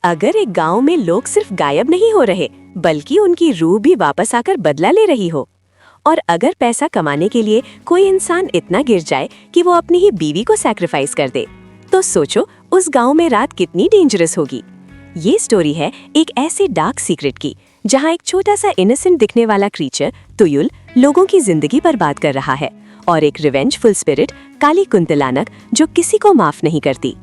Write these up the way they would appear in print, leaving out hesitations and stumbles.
अगर एक गांव में लोग सिर्फ गायब नहीं हो रहे बल्कि उनकी रूह भी वापस आकर बदला ले रही हो, और अगर पैसा कमाने के लिए कोई इंसान इतना गिर जाए कि वो अपनी ही बीवी को सैक्रिफाइस कर दे, तो सोचो उस गांव में रात कितनी डेंजरस होगी। ये स्टोरी है एक ऐसे डार्क सीक्रेट की जहां एक छोटा सा इनोसेंट दिखने वाला क्रीचर तुयुल लोगों की जिंदगी बर्बाद कर रहा है, और एक रिवेंजफुल स्पिरिट काली कुंतलानक जो किसी को माफ नहीं करती।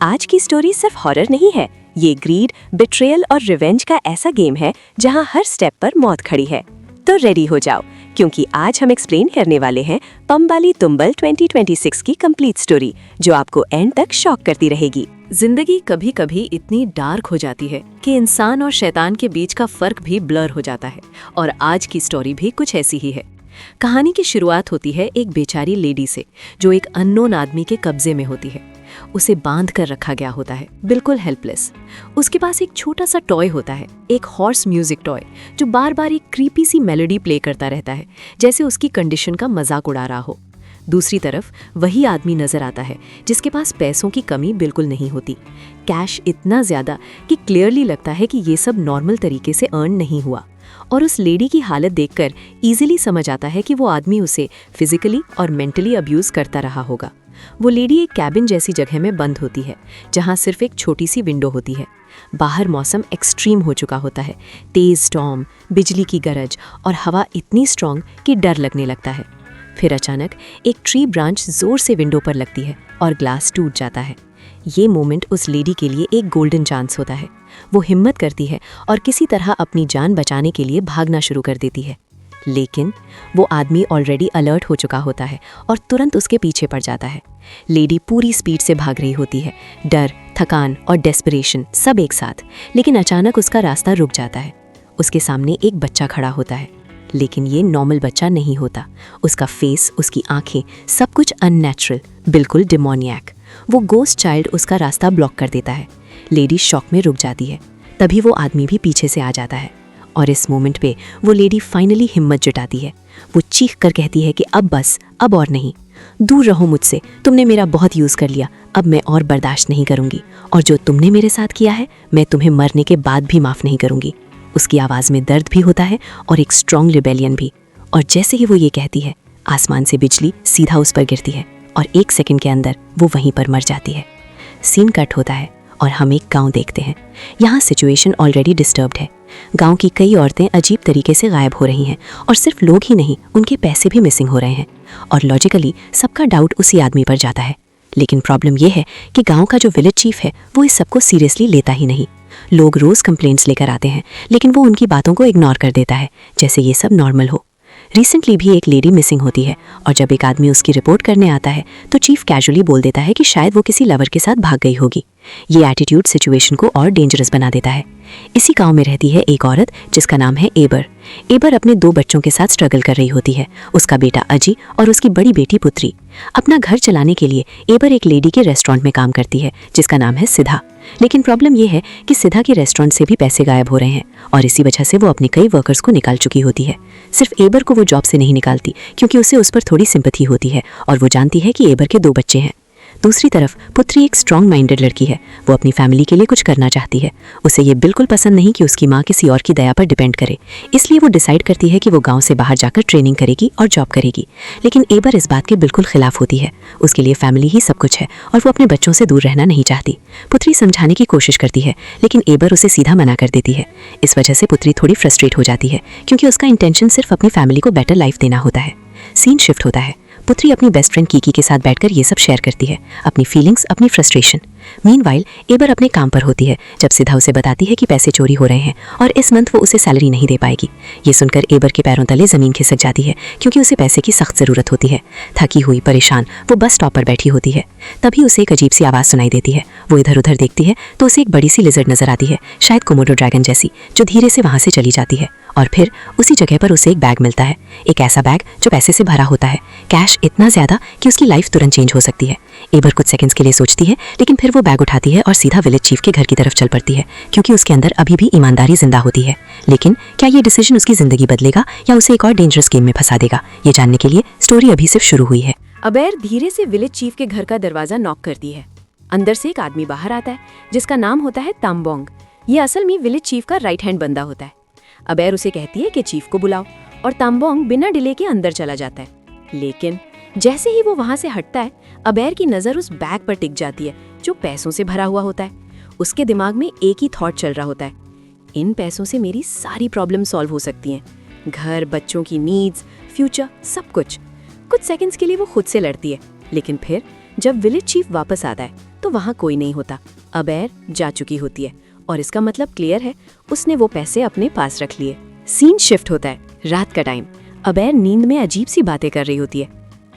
आज की स्टोरी सिर्फ हॉरर नहीं है, ये ग्रीड, बिट्रेयल और रिवेंज का ऐसा गेम है जहां हर स्टेप पर मौत खड़ी है। तो रेडी हो जाओ, क्योंकि आज हम एक्सप्लेन करने वाले हैं पंबाली तुंबल 2026 की कंप्लीट स्टोरी, जो आपको एंड तक शॉक करती रहेगी। जिंदगी कभी कभी इतनी डार्क हो जाती है कि इंसान और शैतान के बीच का फर्क भी ब्लर हो जाता है, और आज की स्टोरी भी कुछ ऐसी ही है। कहानी की शुरुआत होती है एक बेचारी लेडी से, जो एक अननोन आदमी के कब्जे में होती है। उसे बांध कर रखा गया होता है, बिल्कुल हेल्पलेस। उसके पास एक छोटा सा टॉय होता है, एक हॉर्स म्यूजिक टॉय, जो बार बार एक क्रीपी सी मेलोडी प्ले करता रहता है, जैसे उसकी कंडीशन का मजाक उड़ा रहा हो। दूसरी तरफ वही आदमी नजर आता है जिसके पास पैसों की कमी बिल्कुल नहीं होती, कैश इतना ज्यादा कि क्लियरली लगता है कि ये सब नॉर्मल तरीके से अर्न नहीं हुआ। और उस लेडी की हालत देखकर इजीली समझ आता है कि वो आदमी उसे फिजिकली और मेंटली अब्यूज करता रहा होगा। वो लेडी एक कैबिन जैसी जगह में बंद होती है, जहां सिर्फ एक छोटी सी विंडो होती है। बाहर मौसम एक्सट्रीम हो चुका होता है, तेज स्टॉर्म, बिजली की गरज और हवा इतनी स्ट्रॉन्ग कि डर लगने लगता है। फिर अचानक एक ट्री ब्रांच जोर से विंडो पर लगती है और ग्लास टूट जाता है। ये मोमेंट उस लेडी के लिए एक गोल्डन चांस होता है। वो हिम्मत करती है और किसी तरह अपनी जान बचाने के लिए भागना शुरू कर देती है, लेकिन वो आदमी ऑलरेडी अलर्ट हो चुका होता है और तुरंत उसके पीछे पड़ जाता है। लेडी पूरी स्पीड से भाग रही होती है, डर, थकान और डेस्परेशन सब एक साथ। लेकिन अचानक उसका रास्ता रुक जाता है। उसके सामने एक बच्चा खड़ा होता है, लेकिन ये नॉर्मल बच्चा नहीं होता। उसका फेस, उसकी आंखें, सब कुछ अननेचुरल, बिल्कुल डिमोनियक। वो गोस्ट चाइल्ड उसका रास्ता ब्लॉक कर देता है। लेडी शॉक में रुक जाती है। तभी वो आदमी भी पीछे से आ जाता है, और इस मोमेंट पे वो लेडी फाइनली हिम्मत जुटाती है। वो चीख कर कहती है कि अब बस, अब और नहीं, दूर रहो मुझसे, तुमने मेरा बहुत यूज़ कर लिया, अब मैं और बर्दाश्त नहीं करूँगी, और जो तुमने मेरे साथ किया है मैं तुम्हें मरने के बाद भी माफ़ नहीं करूँगी। उसकी आवाज़ में दर्द भी होता है और एक स्ट्रॉन्ग रिबेलियन भी। और जैसे ही वो ये कहती है, आसमान से बिजली सीधा उस पर गिरती है और 1 सेकंड के अंदर वो वहीं पर मर जाती है। सीन कट होता है और हम एक गांव देखते हैं। यहाँ सिचुएशन ऑलरेडी डिस्टर्ब्ड है। गांव की कई औरतें अजीब तरीके से गायब हो रही हैं, और सिर्फ लोग ही नहीं, उनके पैसे भी मिसिंग हो रहे हैं। और लॉजिकली सबका डाउट उसी आदमी पर जाता है। लेकिन प्रॉब्लम यह है कि गांव का जो विलेज चीफ है वो इस सबको सीरियसली लेता ही नहीं। लोग रोज कंप्लेंट्स लेकर आते हैं, लेकिन वो उनकी बातों को इग्नोर कर देता है, जैसे ये सब नॉर्मल हो। रिसेंटली भी एक लेडी मिसिंग होती है, और जब एक आदमी उसकी रिपोर्ट करने आता है तो चीफ कैजुअली बोल देता है कि शायद वो किसी लवर के साथ भाग गई होगी। ये एटीट्यूड सिचुएशन को और डेंजरस बना देता है। इसी गांव में रहती है एक औरत जिसका नाम है एबर। एबर अपने 2 बच्चों के साथ स्ट्रगल कर रही होती है, उसका बेटा अजी और उसकी बड़ी बेटी पुत्री। अपना घर चलाने के लिए एबर एक लेडी के रेस्टोरेंट में काम करती है जिसका नाम है सिधा। लेकिन प्रॉब्लम यह है कि सिधा के रेस्टोरेंट से भी पैसे गायब हो रहे हैं, और इसी वजह से वो अपने कई वर्कर्स को निकाल चुकी होती है। सिर्फ एबर को वो जॉब से नहीं निकालती, क्योंकि उसे उस पर थोड़ी सिंपैथी होती है, और वो जानती है कि एबर के 2 बच्चे हैं। दूसरी तरफ पुत्री एक स्ट्रॉन्ग माइंडेड लड़की है। वो अपनी फैमिली के लिए कुछ करना चाहती है। उसे ये बिल्कुल पसंद नहीं कि उसकी माँ किसी और की दया पर डिपेंड करे, इसलिए वो डिसाइड करती है कि वो गांव से बाहर जाकर ट्रेनिंग करेगी और जॉब करेगी। लेकिन एबर इस बात के बिल्कुल खिलाफ होती है। उसके लिए फैमिली ही सब कुछ है, और वो अपने बच्चों से दूर रहना नहीं चाहती। पुत्री समझाने की कोशिश करती है, लेकिन एबर उसे सीधा मना कर देती है। इस वजह से पुत्री थोड़ी फ्रस्ट्रेट हो जाती है, क्योंकि उसका इंटेंशन सिर्फ अपनी फैमिली को बेटर लाइफ देना होता है। सीन शिफ्ट होता है। पुत्री अपनी बेस्ट फ्रेंड कीकी के साथ बैठकर ये सब शेयर करती है, अपनी फीलिंग्स, अपनी फ्रस्ट्रेशन। मीनवाइल एबर अपने काम पर होती है जब सिधा उसे बताती है कि पैसे चोरी हो रहे हैं और इस मंथ वो उसे सैलरी नहीं दे पाएगी। ये सुनकर एबर के पैरों तले जमीन खिसक जाती है, क्योंकि उसे पैसे की सख्त जरूरत होती है। थकी हुई, परेशान वो बस स्टॉप पर बैठी होती है। तभी उसे एक अजीब सी आवाज़ सुनाई देती है। वो इधर उधर देखती है तो उसे एक बड़ी सी लिजर्ड नजर आती है, शायद कोमोडो ड्रैगन जैसी, जो धीरे से वहाँ से चली जाती है। और फिर उसी जगह पर उसे एक बैग मिलता है, एक ऐसा बैग जो पैसे से भरा होता है, कैश इतना ज्यादा कि उसकी लाइफ तुरंत चेंज हो सकती है। एबर कुछ सेकंड्स के लिए सोचती है, लेकिन फिर वो बैग उठाती है और सीधा विलेज चीफ के घर की तरफ चल पड़ती है, क्योंकि उसके अंदर अभी भी ईमानदारी जिंदा होती है। लेकिन क्या ये डिसीजन उसकी जिंदगी बदलेगा या उसे एक और डेंजरस गेम में फंसा देगा, ये जानने के लिए स्टोरी अभी सिर्फ शुरू हुई है। अबेर धीरे से विलेज चीफ के घर का दरवाजा नॉक करती है। अंदर से एक आदमी बाहर आता है जिसका नाम होता है ताम्बोंग। ये असल में विलेज चीफ का राइट हैंड बंदा होता है। अबैर उसे कहती है कि चीफ को बुलाओ और ताम्बोंग बिना डिले के अंदर चला जाता है। लेकिन जैसे ही वो वहां से हटता है, अबैर की नज़र उस बैग पर टिक जाती है जो पैसों से भरा हुआ होता है। उसके दिमाग में एक ही थॉट चल रहा होता है, इन पैसों से मेरी सारी प्रॉब्लम सॉल्व हो सकती हैं, घर, बच्चों की नीड्स, फ्यूचर, सब कुछ। कुछ सेकंड्स के लिए वो खुद से लड़ती है, लेकिन फिर जब विलेज चीफ वापस आता है तो वहाँ कोई नहीं होता। अबैर जा चुकी होती है और इसका मतलब क्लियर है, उसने वो पैसे अपने पास रख लिए। सीन शिफ्ट होता है, रात का टाइम। अबैर नींद में अजीब सी बातें कर रही होती है।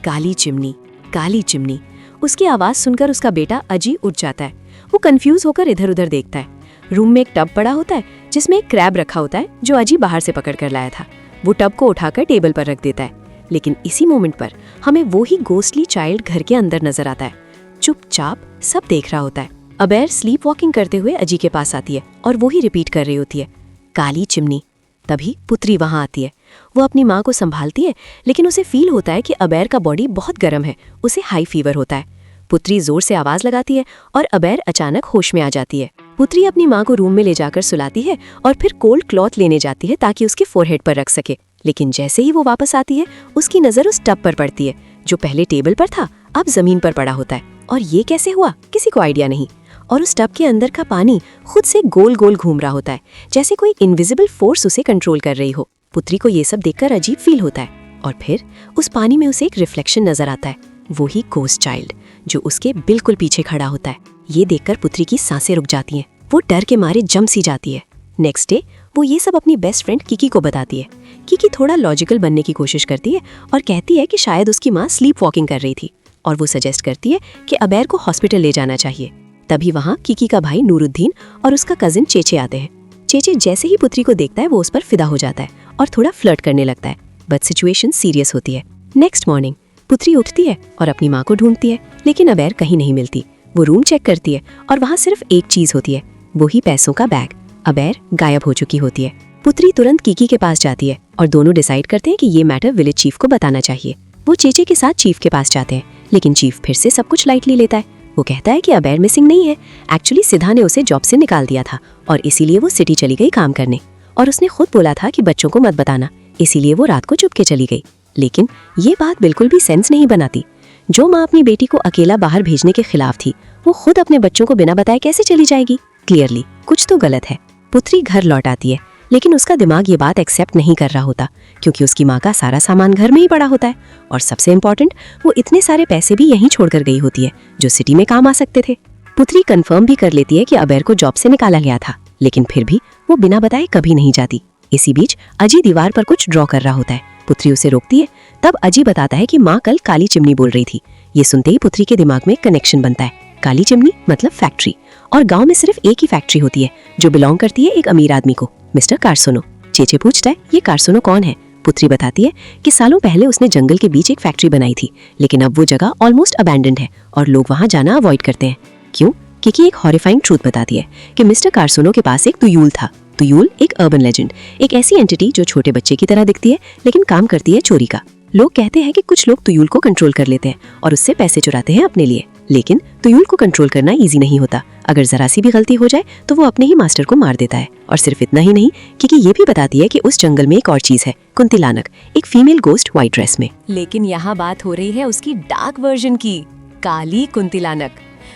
काली चिमनी, काली चिमनी। उसकी आवाज़ सुनकर उसका बेटा अजी उठ जाता है। वो कंफ्यूज होकर इधर उधर देखता है। रूम में एक टब पड़ा होता है जिसमें एक क्रैब रखा होता है जो अजी बाहर से पकड़ कर लाया था। वो टब को उठाकर टेबल पर रख देता है, लेकिन इसी मोमेंट पर हमें वो ही गोस्टली चाइल्ड घर के अंदर नजर आता है। चुपचाप सब देख रहा होता है। अबैर स्लीप वॉकिंग करते हुए अजी के पास आती है और वो ही रिपीट कर रही होती है, काली चिमनी। तभी पुत्री वहां आती है। वो अपनी माँ को संभालती है, लेकिन उसे फील होता है कि अबैर का बॉडी बहुत गर्म है, उसे हाई फीवर होता है। पुत्री जोर से आवाज लगाती है और अबैर अचानक होश में आ जाती है। पुत्री अपनी माँ को रूम में ले जाकर सुलाती है और फिर कोल्ड क्लॉथ लेने जाती है ताकि उसके फोरहेड पर रख सके। लेकिन जैसे ही वो वापस आती है, उसकी नजर उस टब पर पड़ती है जो पहले टेबल पर था, अब जमीन पर पड़ा होता है। और ये कैसे हुआ, किसी को आइडिया नहीं। और उस टब के अंदर का पानी खुद से गोल गोल घूम रहा होता है, जैसे कोई इनविजिबल फोर्स उसे कंट्रोल कर रही हो। पुत्री को ये सब देखकर अजीब फील होता है और फिर उस पानी में उसे एक रिफ्लेक्शन नजर आता है, वही गोस्ट चाइल्ड जो उसके बिल्कुल पीछे खड़ा होता है। ये देखकर पुत्री की सांसें रुक जाती हैं। वो डर के मारे जम सी जाती है। नेक्स्ट डे वो ये सब अपनी बेस्ट फ्रेंड किकी को बताती है। किकी थोड़ा लॉजिकल बनने की कोशिश करती है और कहती है कि शायद उसकी माँ स्लीप वॉकिंग कर रही थी, और वो सजेस्ट करती है कि अबैर को हॉस्पिटल ले जाना चाहिए। तभी वहाँ किकी का भाई नूरुद्दीन और उसका कजिन चेचे आते हैं। चेचे जैसे ही पुत्री को देखता है वो उस पर फिदा हो जाता है और थोड़ा फ्लर्ट करने लगता है, बट सिचुएशन सीरियस होती है। नेक्स्ट मॉर्निंग पुत्री उठती है और अपनी माँ को ढूंढती है, लेकिन अबैर कहीं नहीं मिलती। वो रूम चेक करती है और वहाँ सिर्फ एक चीज होती है, वही पैसों का बैग। अबैर गायब हो चुकी होती है। पुत्री तुरंत किकी के पास जाती है और दोनों डिसाइड करते हैं कि ये मैटर विलेज चीफ को बताना चाहिए। वो चेचे के साथ चीफ के पास जाते हैं, लेकिन चीफ फिर से सब कुछ लाइटली लेता है। वो कहता है कि अबैर मिसिंग नहीं है, एक्चुअली सिद्धा ने उसे जॉब से निकाल दिया था और इसीलिए वो सिटी चली गई काम करने, और उसने खुद बोला था कि बच्चों को मत बताना, इसीलिए वो रात को चुपके चली गई। लेकिन ये बात बिल्कुल भी सेंस नहीं बनाती। जो माँ अपनी बेटी को अकेला बाहर भेजने के खिलाफ थी, वो खुद अपने बच्चों को बिना बताए कैसे चली जाएगी? क्लियरली कुछ तो गलत है। पुत्री घर लौट आती है, लेकिन उसका दिमाग ये बात एक्सेप्ट नहीं कर रहा होता, क्योंकि उसकी माँ का सारा सामान घर में ही पड़ा होता है, और सबसे इम्पोर्टेंट, वो इतने सारे पैसे भी यहीं छोड़कर गई होती है जो सिटी में काम आ सकते थे। पुत्री कंफर्म भी कर लेती है कि अबैर को जॉब से निकाला गया था, लेकिन फिर भी वो बिना बताए कभी नहीं जाती। इसी बीच अजी दीवार पर कुछ ड्रॉ कर रहा होता है। पुत्री उसे रोकती है। तब अजी बताता है कि माँ कल काली चिमनी बोल रही थी। ये सुनते ही पुत्री के दिमाग में कनेक्शन बनता है। काली चिमनी मतलब फैक्ट्री, और गांव में सिर्फ एक ही फैक्ट्री होती है जो बिलोंग करती है एक अमीर आदमी को, मिस्टर कार्सोनो। चेचे पूछता है ये कार्सोनो कौन है? पुत्री बताती है कि सालों पहले उसने जंगल के बीच एक फैक्ट्री बनाई थी, लेकिन अब वो जगह ऑलमोस्ट अबैंडन्ड है और लोग वहाँ जाना अवॉइड करते हैं। क्यों? क्योंकि एक हॉरिफाइंग ट्रूथ बताती है कि मिस्टर कार्सोनो के पास एक तुयूल था। तुयूल एक अर्बन लेजेंड, एक ऐसी एंटिटी जो छोटे बच्चे की तरह दिखती है लेकिन काम करती है चोरी का। लोग कहते हैं कि कुछ लोग तुयूल को कंट्रोल कर लेते हैं और उससे पैसे चुराते हैं अपने लिए, लेकिन तुयूल को कंट्रोल करना इजी नहीं होता। अगर जरा सी भी गलती हो जाए तो वो अपने ही मास्टर को मार देता है। और सिर्फ इतना ही नहीं, क्योंकि ये भी बताती है कि उस जंगल में एक और चीज है, कुंतिलानक, एक फीमेल गोस्ट व्हाइट ड्रेस में। लेकिन यहाँ बात हो रही है उसकी डार्क वर्जन की, काली कुंतिलानक,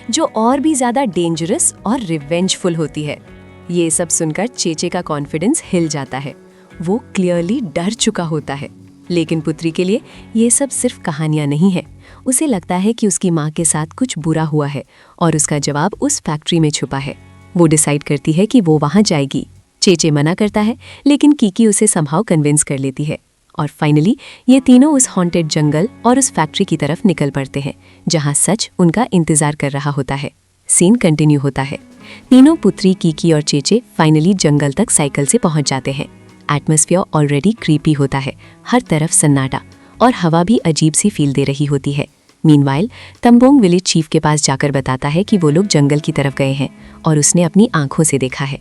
जो और भी ज्यादा डेंजरस और रिवेंजफुल होती है। ये सब सुनकर चेचे का कॉन्फिडेंस हिल जाता है। वो क्लियरली डर चुका होता है, लेकिन पुत्री के लिए ये सब सिर्फ कहानियां नहीं है। उसे लगता है कि उसकी माँ के साथ कुछ बुरा हुआ है और उसका जवाब उस फैक्ट्री में छुपा है। वो डिसाइड करती है कि वो वहाँ जाएगी। चेचे मना करता है, लेकिन कीकी उसे समहाउ कन्विंस कर लेती है और फाइनली ये तीनों उस हॉन्टेड जंगल और उस फैक्ट्री की तरफ निकल पड़ते हैं, जहाँ सच उनका इंतजार कर रहा होता है। सीन कंटिन्यू होता है। तीनों पुत्री, कीकी और चेचे फाइनली जंगल तक साइकिल से पहुंच जाते हैं। एटमॉस्फेयर ऑलरेडी क्रीपी होता है, हर तरफ सन्नाटा और हवा भी अजीब सी फील दे रही होती है। मीनवाइल तंबोंग विलेज चीफ के पास जाकर बताता है कि वो लोग जंगल की तरफ गए हैं और उसने अपनी आंखों से देखा है।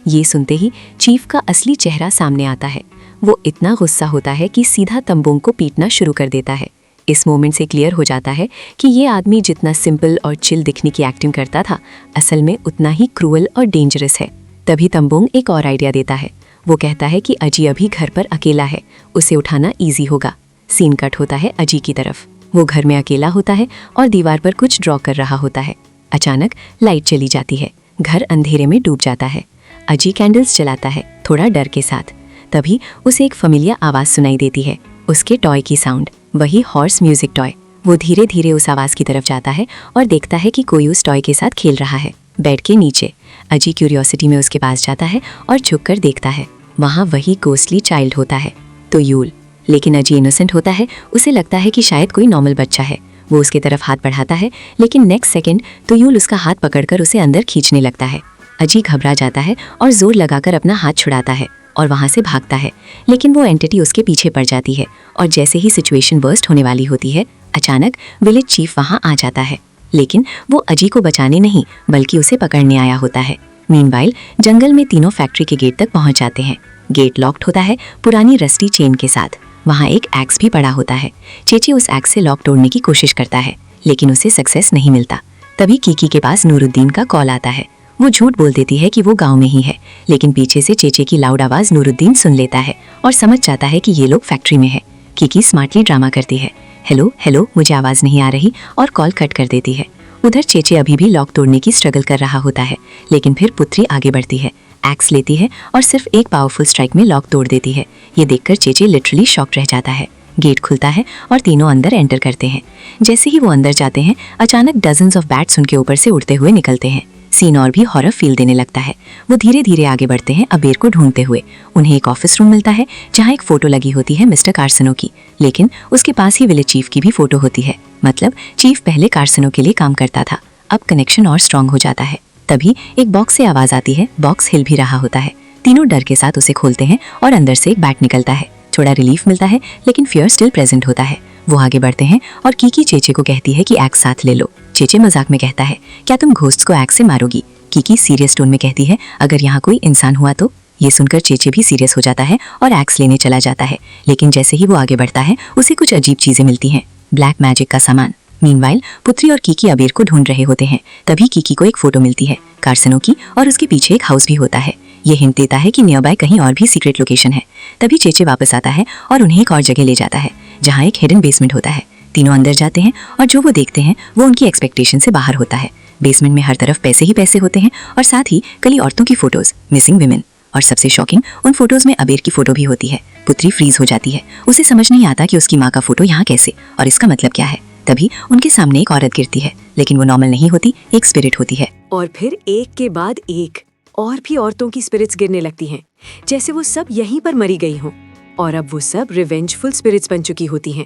ये सुनते ही चीफ का असली चेहरा सामने आता है। वो इतना गुस्सा होता है कि सीधा तंबोंग को पीटना शुरू कर देता है। इस मोमेंट से क्लियर हो जाता है कि ये आदमी जितना सिंपल और चिल दिखने की एक्टिंग करता था, असल में उतना ही क्रूअल और डेंजरस है। तभी तंबोंग एक और आइडिया देता है। वो कहता है कि अजी अभी घर पर अकेला है, उसे उठाना ईजी होगा। सीन कट होता है अजी की तरफ। वो घर में अकेला होता है और दीवार पर कुछ ड्रॉ कर रहा होता है। अचानक लाइट चली जाती है, घर अंधेरे में डूब जाता है। अजी कैंडल्स जलाता है, थोड़ा डर के साथ। तभी उसे एक familiar आवाज़ सुनाई देती है, उसके टॉय की साउंड, वही हॉर्स म्यूजिक टॉय। वो धीरे धीरे उस आवाज़ की तरफ जाता है और देखता है कि कोई उस टॉय के साथ खेल रहा है, बेड के नीचे। अजी क्यूरियोसिटी में उसके पास जाता है और झुककर देखता है, वहाँ वही गोस्टली चाइल्ड होता है, तो यूल। लेकिन अजी इनोसेंट होता है, उसे लगता है कि शायद कोई नॉर्मल बच्चा है। वो उसके तरफ हाथ बढ़ाता है, लेकिन नेक्स्ट सेकंड तो यूल उसका हाथ पकड़कर उसे अंदर खींचने लगता है। अजी घबरा जाता है और जोर लगाकर अपना हाथ छुड़ाता है और वहाँ से भागता है, लेकिन वो एंटिटी उसके पीछे पड़ जाती है। और जैसे ही सिचुएशन वर्स्ट होने वाली होती है, अचानक विलेज चीफ वहाँ आ जाता है। लेकिन वो अजी को बचाने नहीं, बल्कि उसे पकड़ने आया होता है। मीनवाइल जंगल में तीनों फैक्ट्री के गेट तक पहुँच जाते हैं। गेट लॉक्ड होता है पुरानी रस्टी चेन के साथ। वहाँ एक एक्स भी पड़ा होता है। चेचे उस एक्स से लॉक तोड़ने की कोशिश करता है, लेकिन उसे सक्सेस नहीं मिलता। तभी कीकी के पास नूरुद्दीन का कॉल आता है। वो झूठ बोल देती है कि वो गांव में ही है, लेकिन पीछे से चेचे की लाउड आवाज़ नूरुद्दीन सुन लेता है और समझ जाता है कि ये लोग फैक्ट्री में है। कीकी स्मार्टली ड्रामा करती है, हेलो हेलो मुझे आवाज़ नहीं आ रही, और कॉल कट कर देती है। उधर चेचे अभी भी लॉक तोड़ने की स्ट्रगल कर रहा होता है, लेकिन फिर पुत्री आगे बढ़ती है, एक्स लेती है और सिर्फ एक पावरफुल स्ट्राइक में लॉक तोड़ देती है। ये देखकर चेचे लिटरली शॉक रह जाता है। गेट खुलता है और तीनों अंदर एंटर करते हैं। जैसे ही वो अंदर जाते हैं, अचानक डजन्स ऑफ बैट्स उनके ऊपर से उड़ते हुए निकलते हैं। सीन और भी हॉरर फील देने लगता है। वो धीरे धीरे आगे बढ़ते हैं अबेर को ढूंढते हुए। उन्हें एक ऑफिस रूम मिलता है जहाँ एक फोटो लगी होती है मिस्टर कार्सनो की, लेकिन उसके पास ही विलेज चीफ की भी फोटो होती है। मतलब चीफ पहले कार्सनो के लिए काम करता था। अब कनेक्शन और स्ट्रांग हो जाता है। तभी एक बॉक्स से आवाज आती है। बॉक्स हिल भी रहा होता है। तीनों डर के साथ उसे खोलते हैं और अंदर से एक बैट निकलता है। थोड़ा रिलीफ मिलता है, लेकिन फियर स्टिल प्रेजेंट होता है। वो आगे बढ़ते हैं और कीकी चेचे को कहती है कि एक्स साथ ले लो। चेचे मजाक में कहता है, क्या तुम घोस्ट्स को एक्स से मारोगी? कीकी सीरियस टोन में कहती है, अगर यहाँ कोई इंसान हुआ तो। ये सुनकर चेचे भी सीरियस हो जाता है और एक्स लेने चला जाता है, लेकिन जैसे ही वो आगे बढ़ता है उसे कुछ अजीब चीजें मिलती हैं, ब्लैक मैजिक का सामान। मीनवाइल पुत्री और कीकी अबीर को ढूंढ रहे होते हैं। तभी कीकी को एक फोटो मिलती है कार्सनो की, और उसके पीछे एक हाउस भी होता है। ये हिंट देता है कि नियर बाय कहीं और भी सीक्रेट लोकेशन है। तभी चेचे वापस आता है और उन्हें एक और जगह ले जाता है जहाँ एक हिडन बेसमेंट होता है। तीनों अंदर जाते हैं और जो वो देखते हैं वो उनकी एक्सपेक्टेशन से बाहर होता है। बेसमेंट में हर तरफ पैसे ही पैसे होते हैं और साथ ही कई औरतों की फोटोज, मिसिंग विमेन। और सबसे शॉकिंग, उन फोटोज में अबीर की फोटो भी होती है। पुत्री फ्रीज हो जाती है। उसे समझ नहीं आता कि उसकी माँ का फोटो यहाँ कैसे और इसका मतलब क्या है। तभी उनके सामने एक औरत गिरती है, लेकिन वो नॉर्मल नहीं होती, एक स्पिरिट होती है। और फिर एक के बाद एक और भी औरतों की स्पिरिट्स गिरने लगती हैं, जैसे वो सब यहीं पर मरी गई हों। और अब वो सब रिवेंजफुल स्पिरिट्स बन चुकी होती हैं।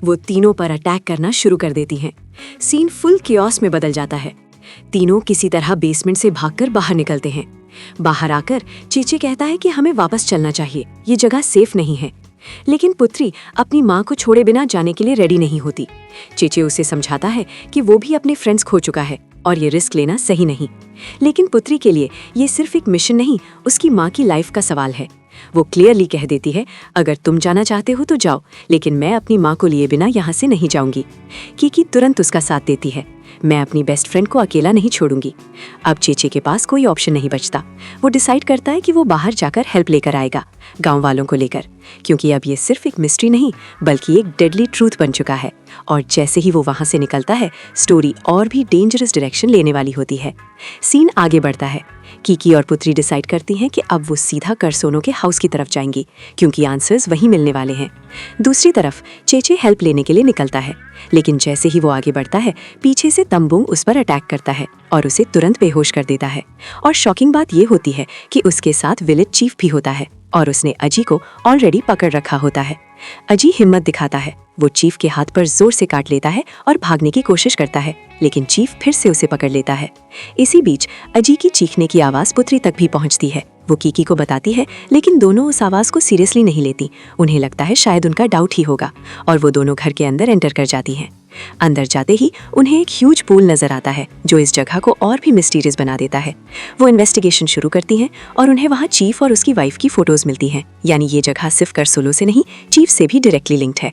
वो तीनों पर अटैक करना शुरू कर देती हैं। सीन फुल कियोस में बदल जाता है। तीनों किसी तरह बेसमेंट से भागकर बाहर निकलते हैं। बाहर आकर चेचे कहता है कि हमें वापस चलना चाहिए, ये जगह सेफ नहीं है। लेकिन पुत्री अपनी माँ को छोड़े बिना जाने के लिए रेडी नहीं होती। चेचे उसे समझाता है कि वो भी अपने फ्रेंड्स खो चुका है और ये रिस्क लेना सही नहीं। लेकिन पुत्री के लिए ये सिर्फ एक मिशन नहीं, उसकी माँ की लाइफ का सवाल है। वो क्लियरली कह देती है, अगर तुम जाना चाहते हो तो जाओ, लेकिन मैं अपनी माँ को लिए बिना यहाँ से नहीं जाऊंगी। कीकी तुरंत उसका साथ देती है, मैं अपनी बेस्ट फ्रेंड को अकेला नहीं छोड़ूंगी। अब चेचे के पास कोई ऑप्शन नहीं बचता। वो डिसाइड करता है कि वो बाहर जाकर हेल्प लेकर आएगा, गांव वालों को लेकर, क्योंकि अब ये सिर्फ एक मिस्ट्री नहीं बल्कि एक डेडली ट्रूथ बन चुका है। और जैसे ही वो वहां से निकलता है, स्टोरी और भी डेंजरस डायरेक्शन लेने वाली होती है। सीन आगे बढ़ता है। कीकी और पुत्री डिसाइड करती हैं कि अब वो सीधा कर्सोनो के हाउस की तरफ जाएंगी, क्योंकि आंसर्स वहीं मिलने वाले हैं। दूसरी तरफ चेचे हेल्प लेने के लिए निकलता है, लेकिन जैसे ही वो आगे बढ़ता है, पीछे से तंबुंग उस पर अटैक करता है और उसे तुरंत बेहोश कर देता है। और शॉकिंग बात ये होती है कि उसके साथ विलेज चीफ भी होता है और उसने अजी को ऑलरेडी पकड़ रखा होता है। अजी हिम्मत दिखाता है। वो चीफ के हाथ पर जोर से काट लेता है और भागने की कोशिश करता है, लेकिन चीफ फिर से उसे पकड़ लेता है। इसी बीच अजी की चीखने की आवाज पुत्री तक भी पहुंचती है। वो कीकी को बताती है, लेकिन दोनों उस आवाज को सीरियसली नहीं लेती। उन्हें लगता है शायद उनका डाउट ही होगा और वो दोनों घर के अंदर एंटर कर जाती हैं। अंदर जाते ही उन्हें एक ह्यूज पूल नजर आता है जो इस जगह को और भी मिस्टीरियस बना देता है। वो इन्वेस्टिगेशन शुरू करती हैं और उन्हें वहाँ चीफ और उसकी वाइफ की फोटोज मिलती हैं, यानी ये जगह सिर्फ करसोलो से नहीं, चीफ से भी डायरेक्टली लिंक्ड है।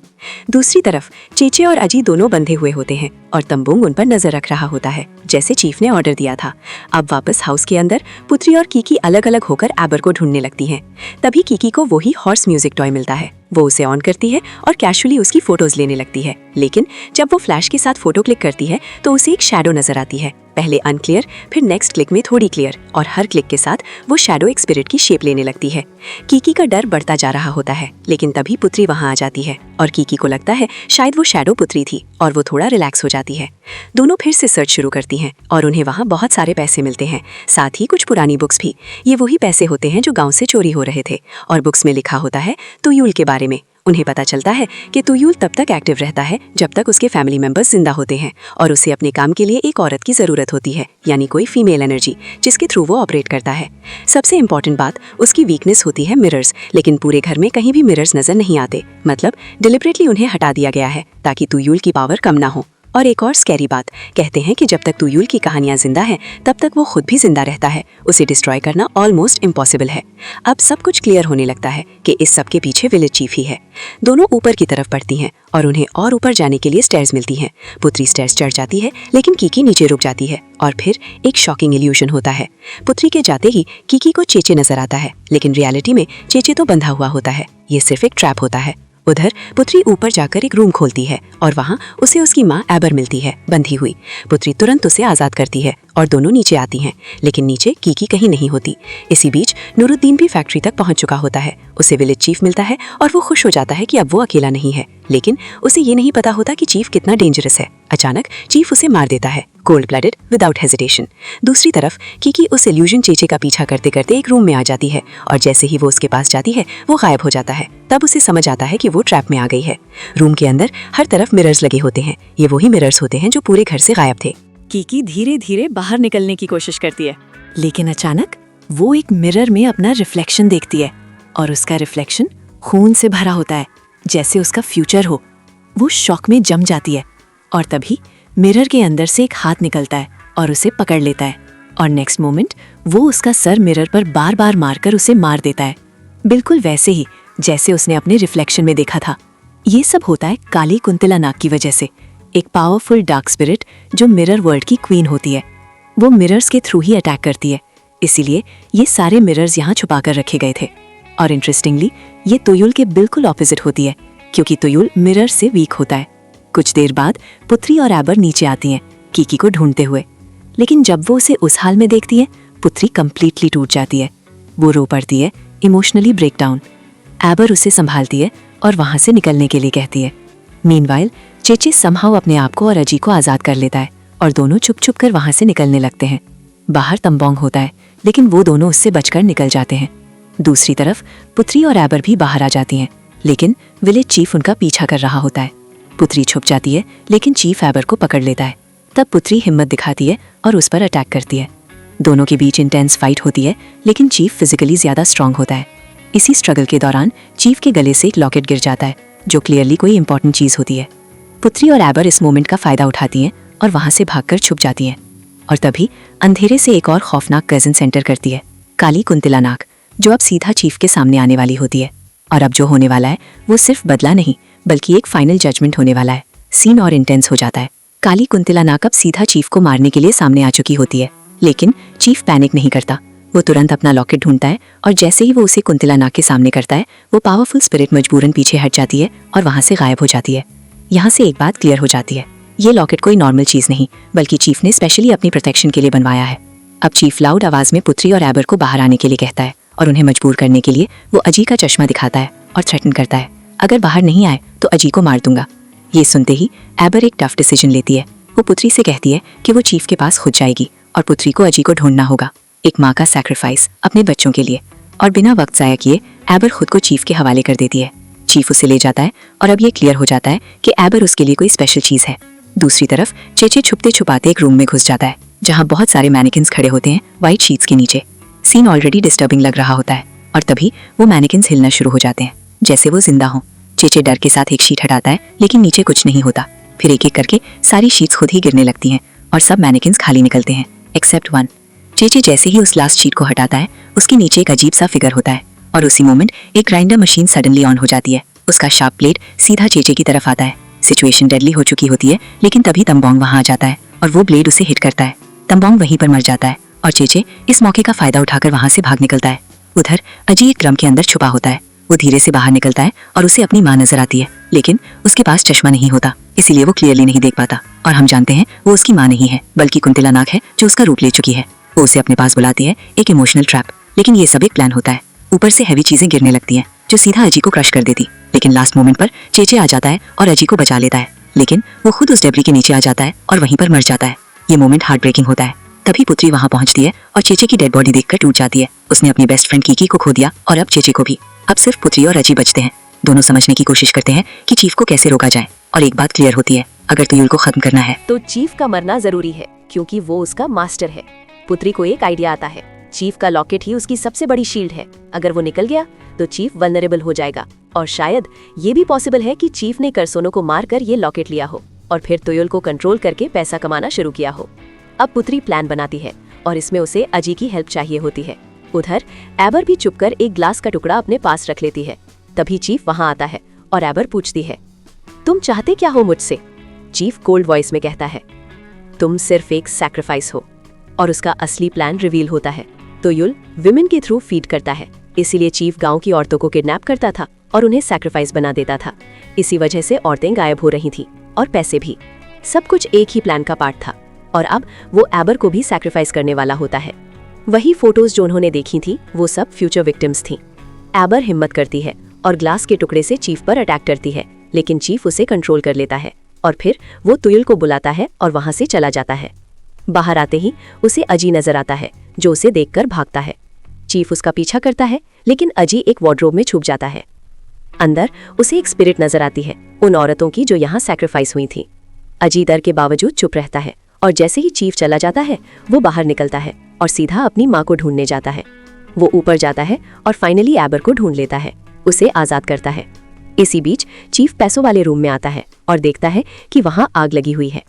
दूसरी तरफ चेचे और अजी दोनों बंधे हुए होते हैं और तंबोंग उन पर नजर रख रहा होता है, जैसे चीफ ने ऑर्डर दिया था। अब वापस हाउस के अंदर पुत्री और कीकी अलग अलग होकर एबर को ढूंढने लगती हैं। तभी कीकी को वही हॉर्स म्यूजिक टॉय मिलता है। वो उसे ऑन करती है और कैजुअली उसकी फोटोज लेने लगती है, लेकिन जब वो फ्लैश के साथ फोटो क्लिक करती है तो उसे एक शैडो नजर आती है, पहले अनक्लियर फिर नेक्स्ट क्लिक में थोड़ी क्लियर, और हर क्लिक के साथ वो शैडो एक स्पिरिट की शेप लेने लगती है। कीकी का डर बढ़ता जा रहा होता है, लेकिन तभी पुत्री वहां आ जाती है और कीकी को लगता है शायद वो शैडो पुत्री थी और वो थोड़ा रिलैक्स हो जाती है। दोनों फिर से सर्च शुरू करती हैं और उन्हें वहाँ बहुत सारे पैसे मिलते हैं, साथ ही कुछ पुरानी बुक्स भी। ये वही पैसे होते हैं जो गाँव से चोरी हो रहे थे और बुक्स में लिखा होता है तुयूल के बारे में। उन्हें पता चलता है कि तुयूल तब तक एक्टिव रहता है जब तक उसके फैमिली मेंबर्स जिंदा होते हैं और उसे अपने काम के लिए एक औरत की जरूरत होती है, यानी कोई फीमेल एनर्जी जिसके थ्रू वो ऑपरेट करता है। सबसे इम्पोर्टेंट बात उसकी वीकनेस होती है मिरर्स, लेकिन पूरे घर में कहीं भी मिरर्स नजर नहीं आते, मतलब डिलिबरेटली उन्हें हटा दिया गया है ताकि तुयूल की पावर कम ना हो। और एक और स्कैरी बात, कहते हैं कि जब तक तुयूल की कहानियां जिंदा हैं तब तक वो खुद भी जिंदा रहता है। उसे डिस्ट्रॉय करना ऑलमोस्ट इम्पॉसिबल है। अब सब कुछ क्लियर होने लगता है कि इस सब के पीछे विलेज चीफ ही है। दोनों ऊपर की तरफ बढ़ती हैं और उन्हें और ऊपर जाने के लिए स्टेयर्स मिलती हैं। पुत्री स्टेयर्स चढ़ जाती है, लेकिन कीकी नीचे रुक जाती है और फिर एक शॉकिंग इल्यूशन होता है। पुत्री के जाते ही कीकी को चेचे नजर आता है, लेकिन रियलिटी में चेचे तो बंधा हुआ होता है। ये सिर्फ एक ट्रैप होता है। उधर पुत्री ऊपर जाकर एक रूम खोलती है और वहाँ उसे उसकी माँ एबर मिलती है बंधी हुई। पुत्री तुरंत उसे आज़ाद करती है और दोनों नीचे आती हैं, लेकिन नीचे कीकी कहीं नहीं होती। इसी बीच नूरुद्दीन भी फैक्ट्री तक पहुंच चुका होता है। उसे विलेज चीफ मिलता है और वो खुश हो जाता है कि अब वो अकेला नहीं है, लेकिन उसे ये नहीं पता होता कि चीफ कितना डेंजरस है। अचानक चीफ उसे मार देता है, कोल्ड ब्लडेड विदाउट हेजिटेशन। दूसरी तरफ कीकी उस इल्यूजन चेचे का पीछा करते करते एक रूम में आ जाती है और जैसे ही वो उसके पास जाती है वो गायब हो जाता है। तब उसे समझ आता है कि वो ट्रैप में आ गई है। रूम के अंदर हर तरफ मिरर्स लगे होते हैं। ये वही मिरर्स होते हैं जो पूरे घर से गायब थे। कीकी धीरे धीरे बाहर निकलने की कोशिश करती है, लेकिन अचानक वो एक मिरर में अपना रिफ्लेक्शन देखती है और उसका रिफ्लेक्शन खून से भरा होता है, जैसे उसका फ्यूचर हो। वो शॉक में जम जाती है और तभी मिरर के अंदर से एक हाथ निकलता है और उसे पकड़ लेता है और नेक्स्ट मोमेंट वो उसका सर मिरर पर बार बार मारकर उसे मार देता है, बिल्कुल वैसे ही जैसे उसने अपने रिफ्लेक्शन में देखा था। ये सब होता है काली कुंतला नाग की वजह से, एक पावरफुल डार्क स्पिरिट जो मिरर वर्ल्ड की क्वीन होती है। वो मिरर्स के थ्रू ही अटैक करती है, इसीलिए ये सारे मिरर्स यहाँ छुपा कर रखे गए थे। और इंटरेस्टिंगली ये तुयूल के बिल्कुल ऑपोजिट होती है, क्योंकि तुयूल मिरर से वीक होता है। कुछ देर बाद पुत्री और एबर नीचे आती हैं कीकी को ढूंढते हुए, लेकिन जब वो उसे उस हाल में देखती है पुत्री कंप्लीटली टूट जाती है। वो रो पड़ती है, इमोशनली ब्रेकडाउन। एबर उसे संभालती है और वहां से निकलने के लिए कहती है। मीनवाइल चेचे समहाउ अपने आप को और अजी को आजाद कर लेता है और दोनों चुप चुप कर वहां से निकलने लगते हैं। बाहर तंबोंग होता है, लेकिन वो दोनों उससे बचकर निकल जाते हैं। दूसरी तरफ पुत्री और एबर भी बाहर आ जाती हैं, लेकिन विलेज चीफ उनका पीछा कर रहा होता है। पुत्री छुप जाती है, लेकिन चीफ एबर को पकड़ लेता है। तब पुत्री हिम्मत दिखाती है और उस पर अटैक करती है। दोनों के बीच इंटेंस फाइट होती है, लेकिन चीफ फिजिकली ज्यादा स्ट्रांग होता है। इसी स्ट्रगल के दौरान चीफ के गले से एक लॉकेट गिर जाता है, जो क्लियरली कोई इंपॉर्टेंट चीज होती है। पुत्री और एबर इस मोमेंट का फायदा उठाती हैं और वहां से भागकर छुप जाती हैं। और तभी अंधेरे से एक और खौफनाक प्रेजेंस एंटर करती है, काली कुंतला नाग, जो अब सीधा चीफ के सामने आने वाली होती है। और अब जो होने वाला है वो सिर्फ बदला नहीं, बल्कि एक फाइनल जजमेंट होने वाला है। सीन और इंटेंस हो जाता है। काली कुंतला नाग अब सीधा चीफ को मारने के लिए सामने आ चुकी होती है, लेकिन चीफ पैनिक नहीं करता। वो तुरंत अपना लॉकेट ढूंढता है और जैसे ही वो उसे कुंतला नाग के सामने करता है, वो पावरफुल स्पिरिट मजबूरन पीछे हट जाती है और वहां से गायब हो जाती है। यहाँ से एक बात क्लियर हो जाती है, ये लॉकेट कोई नॉर्मल चीज नहीं, बल्कि चीफ ने स्पेशली अपनी प्रोटेक्शन के लिए बनवाया है। अब चीफ लाउड आवाज में पुत्री और एबर को बाहर आने के लिए कहता है और उन्हें मजबूर करने के लिए वो अजी का चश्मा दिखाता है और थ्रेटन करता है, अगर बाहर नहीं आए तो अजी को मार दूंगा। ये सुनते ही एबर एक टफ डिसीजन लेती है। वो पुत्री से कहती है कि वो चीफ के पास खुद जाएगी और पुत्री को अजी को ढूंढना होगा, एक माँ का सैक्रिफाइस अपने बच्चों के लिए। और बिना वक्त जाया किए एबर खुद को चीफ के हवाले कर देती है। चीफ उसे ले जाता है और अब ये क्लियर हो जाता है कि एबर उसके लिए कोई स्पेशल चीज है। दूसरी तरफ चेचे छुपते छुपाते एक रूम में घुस जाता है, जहाँ बहुत सारे मैनिकिन्स खड़े होते हैं व्हाइट शीट्स के नीचे। सीन ऑलरेडी डिस्टर्बिंग लग रहा होता है और तभी वो मैनिकिन्स हिलना शुरू हो जाते हैं, जैसे वो जिंदा हों। चेचे डर के साथ एक शीट हटाता है, लेकिन नीचे कुछ नहीं होता। फिर एक एक करके सारी शीट्स खुद ही गिरने लगती हैं और सब मैनेकिन्स खाली निकलते हैं एक्सेप्ट वन। चेचे जैसे ही उस लास्ट शीट को हटाता है उसके नीचे एक अजीब सा फिगर होता है और उसी मोमेंट एक ग्राइंडर मशीन सडनली ऑन हो जाती है। उसका शार्प ब्लेड सीधा चेचे की तरफ आता है। सिचुएशन डेडली हो चुकी होती है लेकिन तभी तंबोंग वहां आ जाता है और वो ब्लेड उसे हिट करता है। तंबोंग वहीं पर मर जाता है और चेचे इस मौके का फायदा उठाकर वहां से भाग निकलता है। उधर अजी एक ड्रम के अंदर छुपा होता है। वो धीरे से बाहर निकलता है और उसे अपनी माँ नजर आती है लेकिन उसके पास चश्मा नहीं होता, इसीलिए वो क्लियरली नहीं देख पाता और हम जानते हैं वो उसकी माँ नहीं है बल्कि कुंतिला नाग है जो उसका रूप ले चुकी है। वो उसे अपने पास बुलाती है, एक इमोशनल ट्रैप। लेकिन ये सब एक प्लान होता है। ऊपर से हैवी चीजें गिरने लगती हैं जो सीधा अजी को क्रश कर देती, लेकिन लास्ट मोमेंट पर चेचे आ जाता है और अजी को बचा लेता है। लेकिन वो खुद उस डेब्री के नीचे आ जाता है और वहीं पर मर जाता है। ये मोमेंट हार्ट ब्रेकिंग होता है। तभी पुत्री वहां पहुंचती है और चेचे की डेड बॉडी देखकर टूट जाती है। उसने अपनी बेस्ट फ्रेंड कीकी को खो दिया और अब चेचे को भी। अब सिर्फ पुत्री और अजी बचते हैं। दोनों समझने की कोशिश करते हैं कि चीफ को कैसे रोका जाए और एक बात क्लियर होती है, अगर तुयुल को खत्म करना है तो चीफ का मरना जरूरी है क्योंकि वो उसका मास्टर है। पुत्री को एक आइडिया आता है, चीफ का लॉकेट ही उसकी सबसे बड़ी शील्ड है। अगर वो निकल गया तो चीफ वल्नरेबल हो जाएगा और शायद ये भी पॉसिबल है कि चीफ ने करसोनो को मारकर ये लॉकेट लिया हो और फिर तुयुल को कंट्रोल करके पैसा कमाना शुरू किया हो। अब पुत्री प्लान बनाती है और इसमें उसे अजी की हेल्प चाहिए होती है। उधर एबर भी चुपकर एक ग्लास का टुकड़ा अपने पास रख लेती है। तभी चीफ वहां आता है और एबर पूछती है, तुम चाहते क्या हो मुझसे? चीफ कोल्ड वॉइस में कहता है, तुम सिर्फ एक सैक्रिफाइस हो। और उसका असली प्लान रिवील होता है। तुयुल विमेन के थ्रू फीड करता है, इसीलिए चीफ गांव की औरतों को किडनैप करता था और उन्हें सैक्रिफाइस बना देता था। इसी वजह से औरतें गायब हो रही थी और पैसे भी। सब कुछ एक ही प्लान का पार्ट था और अब वो एबर को भी सैक्रिफाइस करने वाला होता है। वही फोटोज जो उन्होंने देखी थी वो सब फ्यूचर विक्टिम्स थीं। एबर हिम्मत करती है और ग्लास के टुकड़े से चीफ पर अटैक करती है, लेकिन चीफ उसे कंट्रोल कर लेता है और फिर वो तुयुल को बुलाता है और वहां से चला जाता है। बाहर आते ही उसे अजी नजर आता है जो उसे देखकर भागता है। चीफ उसका पीछा करता है लेकिन अजी एक वार्डरोब में छुप जाता है। अंदर उसे एक स्पिरिट नजर आती है, उन औरतों की जो यहाँ सैक्रिफाइस हुई थी। अजी डर के बावजूद चुप रहता है और जैसे ही चीफ चला जाता है वो बाहर निकलता है और सीधा अपनी माँ को ढूंढने जाता है। वो ऊपर जाता है और फाइनली एबर को ढूंढ लेता है, उसे आजाद करता है। इसी बीच चीफ पैसों वाले रूम में आता है और देखता है कि वहां आग लगी हुई है।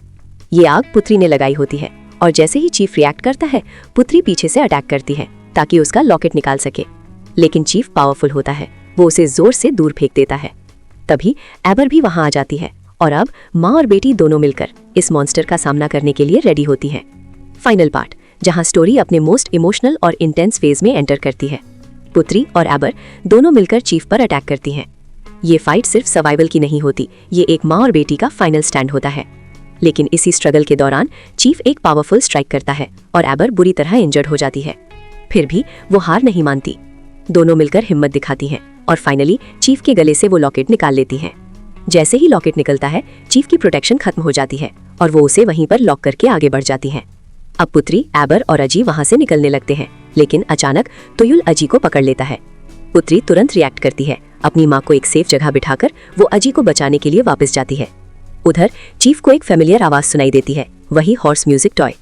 ये आग पुत्री ने लगाई होती है और जैसे ही चीफ रिएक्ट करता है पुत्री पीछे से अटैक करती है ताकि उसका लॉकेट निकाल सके। लेकिन चीफ पावरफुल होता है, वो उसे जोर से दूर फेंक देता है। तभी एबर भी वहां आ जाती है और अब माँ और बेटी दोनों मिलकर इस मॉन्स्टर का सामना करने के लिए रेडी होती हैं। फाइनल पार्ट, जहां स्टोरी अपने मोस्ट इमोशनल और इंटेंस फेज में एंटर करती है। पुत्री और एबर दोनों मिलकर चीफ पर अटैक करती हैं। ये फाइट सिर्फ सर्वाइवल की नहीं होती, ये एक माँ और बेटी का फाइनल स्टैंड होता है। लेकिन इसी स्ट्रगल के दौरान चीफ एक पावरफुल स्ट्राइक करता है और एबर बुरी तरह इंजर्ड हो जाती है। फिर भी वो हार नहीं मानती, दोनों मिलकर हिम्मत दिखाती हैं और फाइनली चीफ के गले से वो लॉकेट निकाल लेती हैं। जैसे ही लॉकेट निकलता है चीफ की प्रोटेक्शन खत्म हो जाती है और वो उसे वहीं पर लॉक करके आगे बढ़ जाती हैं। अब पुत्री, एबर और अजी वहां से निकलने लगते हैं, लेकिन अचानक तुयुल अजी को पकड़ लेता है। पुत्री तुरंत रिएक्ट करती है, अपनी माँ को एक सेफ जगह बिठाकर वो अजी को बचाने के लिए वापस जाती है। उधर चीफ को एक फेमिलियर आवाज सुनाई देती है, वही हॉर्स म्यूजिक टॉय।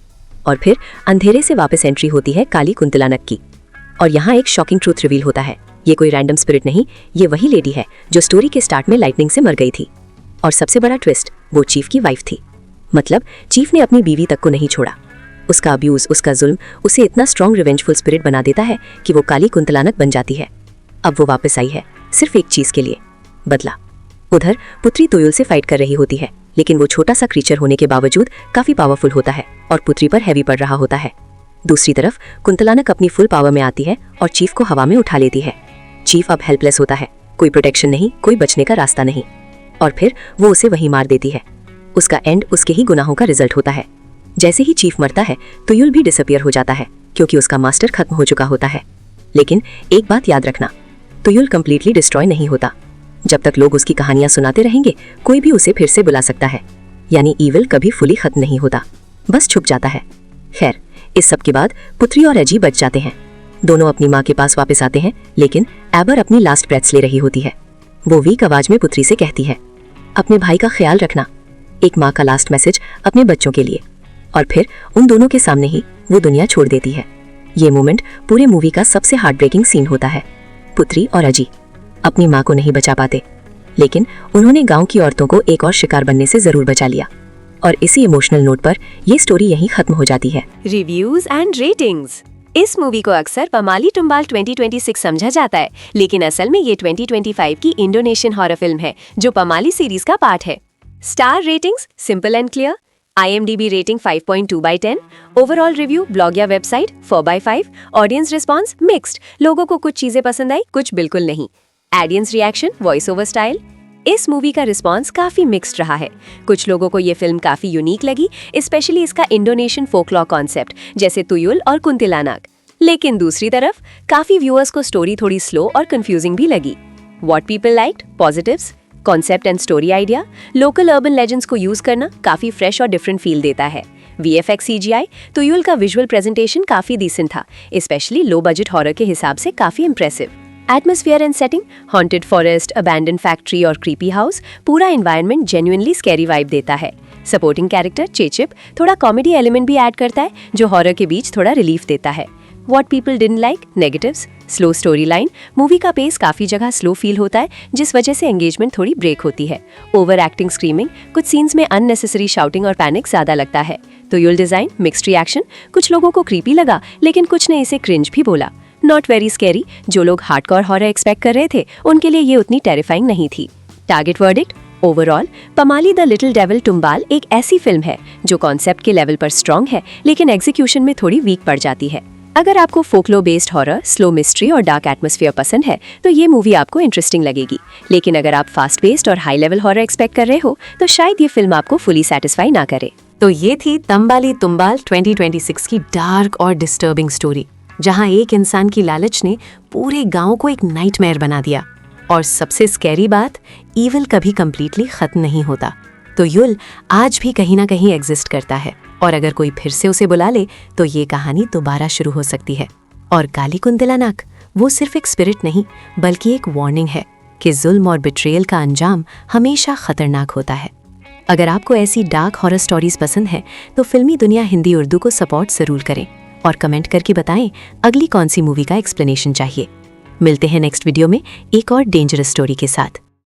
और फिर अंधेरे से वापस एंट्री होती है काली कुंतलानक की। और यहाँ एक शॉकिंग ट्रूथ रिवील होता है, ये कोई रैंडम स्पिरिट नहीं, ये वही लेडी है जो स्टोरी के स्टार्ट में लाइटनिंग से मर गई थी। और सबसे बड़ा ट्विस्ट, वो चीफ की वाइफ थी। मतलब चीफ ने अपनी बीवी तक को नहीं छोड़ा। उसका अब्यूज, उसका जुल्म उसे इतना स्ट्रॉन्ग रिवेंजफुल स्पिरिट बना देता है कि वो काली कुंतलानक बन जाती है। अब वो वापस आई है सिर्फ एक चीज के लिए, बदला। उधर पुत्री तुयुल से फाइट कर रही होती है, लेकिन वो छोटा सा क्रीचर होने के बावजूद काफी पावरफुल होता है और पुत्री पर हैवी पड़ रहा होता है। दूसरी तरफ कुंतलानक अपनी फुल पावर में आती है और चीफ को हवा में उठा लेती है। चीफ अब हेल्पलेस होता है, कोई प्रोटेक्शन नहीं, कोई बचने का रास्ता नहीं। और फिर वो उसे वहीं मार देती है। उसका एंड उसके ही गुनाहों का रिजल्ट होता है। जैसे ही चीफ मरता है तुयुल भी डिसअपियर हो जाता है क्योंकि उसका मास्टर खत्म हो चुका होता है। लेकिन एक बात याद रखना, तुयुल कंप्लीटली डिस्ट्रॉय नहीं होता। जब तक लोग उसकी कहानियां सुनाते रहेंगे कोई भी उसे फिर से बुला सकता है। यानी ईविल कभी फुली खत्म नहीं होता, बस छुप जाता है। खैर, इस सब के बाद पुत्री और अजी बच जाते हैं। दोनों अपनी माँ के पास वापस आते हैं, लेकिन एबर अपनी लास्ट ब्रेथ्स ले रही होती है। वो वीक आवाज में पुत्री से कहती है, अपने भाई का ख्याल रखना। एक माँ का लास्ट मैसेज अपने बच्चों के लिए। और फिर उन दोनों के सामने ही वो दुनिया छोड़ देती है। ये मोमेंट पूरे मूवी का सबसे हार्ट ब्रेकिंग सीन होता है। पुत्री और अजी अपनी माँ को नहीं बचा पाते, लेकिन उन्होंने गांव की औरतों को एक और शिकार बनने से जरूर बचा लिया। और इसी इमोशनल नोट पर ये स्टोरी यहीं खत्म हो जाती है। Reviews and ratings. इस मूवी को अक्सर पमाली टुम्बाल 2026 समझा जाता है, लेकिन असल में ये 2025 की इंडोनेशियन हॉरर फिल्म है जो पमाली सीरीज का पार्ट है। Star ratings simple and clear. IMDb rating 5.2/10। Overall review blog या वेबसाइट 4/5। ऑडियंस रिस्पॉन्स मिक्स्ड, लोगों को कुछ चीजें पसंद आई, कुछ बिल्कुल नहीं। Audience reaction voice over style. इस मूवी का रिस्पॉन्स काफी मिक्स्ड रहा है। कुछ लोगों को ये फिल्म काफी यूनिक लगी, स्पेशली इसका इंडोनेशियन फोकलॉर कॉन्सेप्ट जैसे तुयुल और कुंतिलानाक। लेकिन दूसरी तरफ काफी व्यूअर्स को स्टोरी थोड़ी स्लो और कंफ्यूजिंग भी लगी। What people liked positives, concept and story idea, local urban legends को यूज करना काफी फ्रेश और डिफरेंट फील देता है। VFX CGI, तुयुल का विजुअल प्रेजेंटेशन काफी डिसेंट था, स्पेशली लो बजट हॉरर के हिसाब से काफी impressive. Atmosphere and setting, haunted forest, abandon factory और क्रीपी हाउस, पूरा एनवायरनमेंट जेन्युइनली स्कैरी वाइब देता है। सपोर्टिंग कैरेक्टर चेचिप थोड़ा कॉमेडी एलिमेंट भी ऐड करता है जो हॉरर के बीच थोड़ा रिलीफ देता है। What people didn't like, negatives, slow story line, movie का पेस काफी जगह स्लो फील होता है जिस वजह से एंगेजमेंट थोड़ी ब्रेक होती है। ओवर एक्टिंग, स्क्रीमिंग, कुछ सीन्स में अननेसेसरी शाउटिंग और पैनिक ज्यादा लगता है। तुयुल डिजाइन मिक्स्ड रिएक्शन, कुछ लोगों को क्रीपी लगा लेकिन कुछ ने इसे क्रिंज भी बोला। नॉट वेरी स्कैरी, जो लोग हार्डकोर हॉरर एक्सपेक्ट कर रहे थे उनके लिए ये उतनी टेरिफाइंग नहीं थी। Target verdict, overall Pamali the little devil Tumbal एक ऐसी फिल्म है जो कॉन्सेप्ट के लेवल पर स्ट्रॉन्ग है लेकिन एग्जीक्यूशन में थोड़ी वीक पड़ जाती है। अगर आपको फोकलो बेस्ड हॉरर, स्लो मिस्ट्री और डार्क एटमॉस्फेयर पसंद है तो ये मूवी आपको इंटरेस्टिंग लगेगी। लेकिन अगर आप फास्ट बेस्ड और हाई लेवल हॉरर एक्सपेक्ट कर रहे हो तो शायद ये फिल्म आपको फुली सेटिस्फाई ना करे। तो ये थी तंबाली तुम्बाल 2026 की डार्क और डिस्टर्बिंग स्टोरी, जहां एक इंसान की लालच ने पूरे गांव को एक नाइटमेयर बना दिया। और सबसे स्कैरी बात, ईविल कभी कंप्लीटली खत्म नहीं होता। तो युल आज भी कहीं ना कहीं एग्जिस्ट करता है और अगर कोई फिर से उसे बुला ले तो ये कहानी दोबारा शुरू हो सकती है। और काली कुंतिलानाक वो सिर्फ एक स्पिरिट नहीं बल्कि एक वार्निंग है कि जुल्म और बिट्रेयल का अंजाम हमेशा खतरनाक होता है। अगर आपको ऐसी डार्क हॉरर स्टोरीज पसंद है तो फिल्मी दुनिया हिंदी उर्दू को सपोर्ट जरूर करें और कमेंट करके बताएं अगली कौन सी मूवी का एक्सप्लेनेशन चाहिए। मिलते हैं नेक्स्ट वीडियो में एक और डेंजरस स्टोरी के साथ।